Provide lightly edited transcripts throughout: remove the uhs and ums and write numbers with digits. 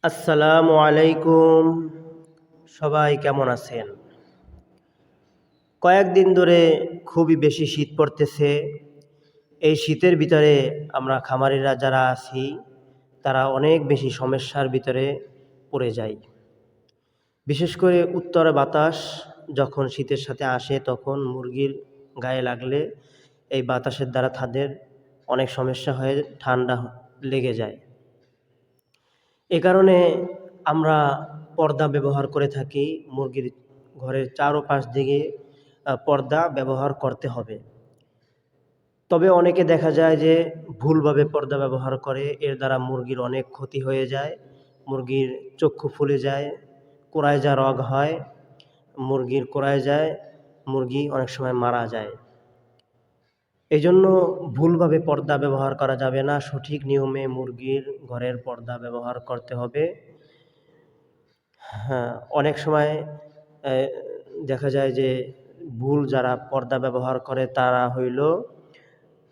আসসালামু আলাইকুম। সবাই কেমন আছেন? কয়েকদিন ধরে খুবই বেশি শীত পড়তেছে। এই শীতের ভিতরে আমরা খামারিরা যারা আছি, তারা অনেক বেশি সমস্যার ভিতরে পড়ে যাই। বিশেষ করে উত্তরে বাতাস যখন শীতের সাথে আসে, তখন মুরগির গায়ে লাগলে এই বাতাসের দ্বারা তাদের অনেক সমস্যা হয়ে ঠান্ডা লেগে যায়। এ কারণে আমরা পর্দা ব্যবহার করে থাকি। মুরগির ঘরের চারোপাশ দিকে পর্দা ব্যবহার করতে হবে। তবে অনেকে দেখা যায় যে ভুলভাবে পর্দা ব্যবহার করে, এর দ্বারা মুরগির অনেক ক্ষতি হয়ে যায়। মুরগির চক্ষু ফুলে যায়, কোরাইজা রোগ হয়, মুরগির কোরায় যায়, মুরগি অনেক সময় মারা যায়। এজন্য ভুলভাবে পর্দা ব্যবহার করা যাবে না। সঠিক নিয়মে মুরগির ঘরের পর্দা ব্যবহার করতে হবে। হ্যাঁ, অনেক সময় এ দেখা যায় যে ভুল যারা পর্দা ব্যবহার করে তারা হইল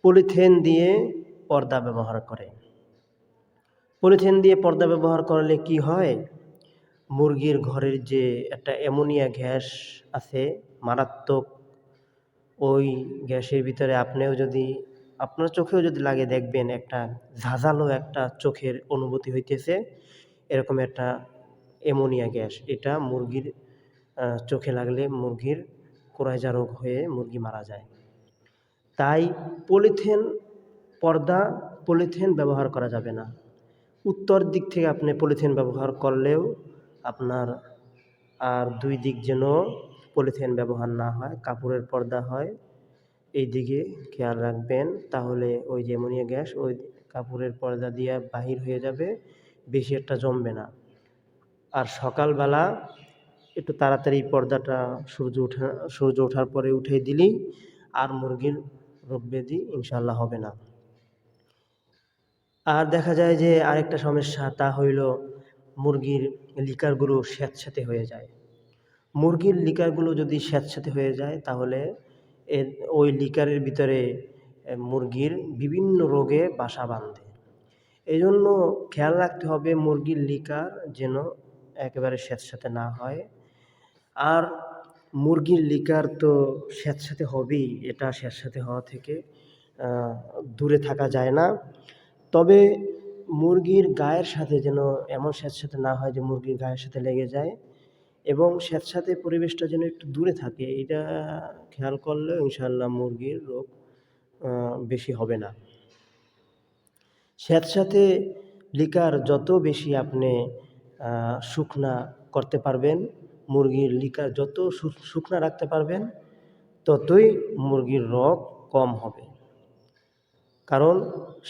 পলিথিন দিয়ে পর্দা ব্যবহার করে। পলিথিন দিয়ে পর্দা ব্যবহার করলে কি হয়? মুরগির ঘরের যে একটা অ্যামোনিয়া গ্যাস আছে মারাত্মক, ওই গ্যাসের ভিতরে আপনার চোখেও যদি লাগে, দেখবেন একটা ঝাঁঝালো একটা চোখের অনুভূতি হইতেছে। এরকম একটা অ্যামোনিয়া গ্যাস, এটা মুরগির চোখে লাগলে মুরগির কোরাইজা রোগ হয়ে মুরগি মারা যায়। তাই পলিথিন পর্দা পলিথিন ব্যবহার করা যাবে না। উত্তর দিক থেকে আপনি পলিথিন ব্যবহার করলেও আপনার আর দুই দিক যেন পলিথিন ব্যবহার না হয়, কাপড়ের পর্দা হয়। এই দিকে খেয়াল রাখবেন, তাহলে ওই যে অ্যামোনিয়া গ্যাস ওই কাপড়ের পর্দা দিয়ে বাহির হয়ে যাবে, বেশি একটা জমবে না। আর সকালবেলা একটু তাড়াতাড়ি পর্দাটা সূর্য ওঠার পরে উঠিয়ে দিলেই আর মুরগির রোগ ব্যাধি ইনশাআল্লাহ হবে না। আর দেখা যায় যে আরেকটা সমস্যা, তা হইল মুরগির লিকারগুলো স্যাঁতসেঁতে হয়ে যায়। মুরগির লিকারগুলো যদি স্যাঁতসেঁতে হয়ে যায়, তাহলে এর ওই লিকারের ভিতরে মুরগির বিভিন্ন রোগে বাসা বাঁধে। এজন্য খেয়াল রাখতে হবে মুরগির লিকার যেন একেবারে স্যাঁতসেঁতে না হয়। আর মুরগির লিকার তো স্যাঁতসেঁতে হবেই, এটা স্যাঁতসেঁতে হওয়া থেকে দূরে থাকা যায় না। তবে মুরগির গায়ের সাথে যেন এমন স্যাঁতসেঁতে না হয় যে মুরগির গায়ের সাথে লেগে যায়, এবং স্যাঁতসেঁতে পরিবেশটা যেন একটু দূরে থাকে। এটা খেয়াল করলে ইনশাআল্লাহ মুরগির রোগ বেশি হবে না। স্যাঁতসেঁতে লিকার যত বেশি আপনি শুকনা করতে পারবেন, মুরগির লিকার যত শুকনা রাখতে পারবেন, ততই মুরগির রোগ কম হবে। কারণ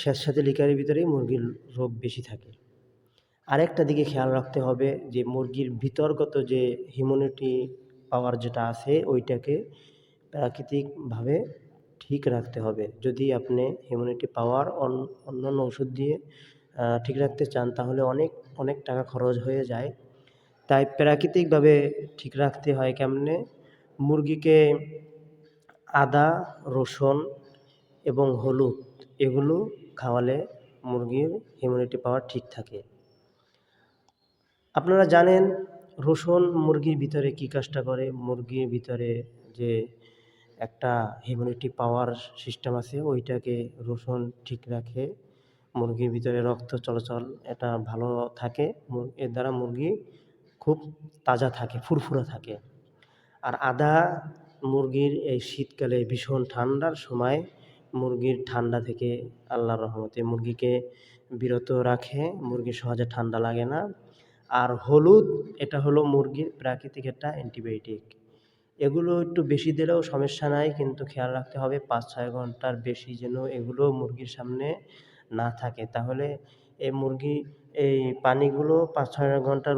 স্যাঁতসেঁতে লিকারের ভিতরেই মুরগির রোগ বেশি থাকে। আরেকটা দিকে খেয়াল রাখতে হবে যে মুরগির ভিতরগত যে ইমিউনিটি পাওয়ার যেটা আছে, ওইটাকে প্রাকৃতিকভাবে ঠিক রাখতে হবে। যদি আপনি ইমিউনিটি পাওয়ার অন্যান্য ওষুধ দিয়ে ঠিক রাখতে চান, তাহলে অনেক টাকা খরচ হয়ে যায়। তাই প্রাকৃতিকভাবে ঠিক রাখতে হয় কেমনে? মুরগিকে আদা, রসুন এবং হলুদ এগুলো খাওয়ালে মুরগির ইমিউনিটি পাওয়ার ঠিক থাকে। আপনারা জানেন রসুন মুরগির ভিতরে কী কাজটা করে? মুরগির ভিতরে যে একটা ইমিউনিটি পাওয়ার সিস্টেম আছে, ওইটাকে রসুন ঠিক রাখে। মুরগির ভিতরে রক্ত চলাচল এটা ভালো থাকে। এর দ্বারা মুরগি খুব তাজা থাকে, ফুরফুরা থাকে। আর আদা মুরগির এই শীতকালে ভীষণ ঠান্ডার সময় মুরগির ঠান্ডা থেকে আল্লাহর রহমতে মুরগিকে বিরত রাখে, মুরগির সহজে ঠান্ডা লাগে না। আর হলুদ, এটা হলো মুরগির প্রাকৃতিক একটা অ্যান্টিবায়োটিক। এগুলো একটু বেশি দিলেও সমস্যা নাই, কিন্তু খেয়াল রাখতে হবে 5-6 ঘন্টার বেশি যেন এগুলো মুরগির সামনে না থাকে। তাহলে এই পানিগুলো 5-6 ঘন্টার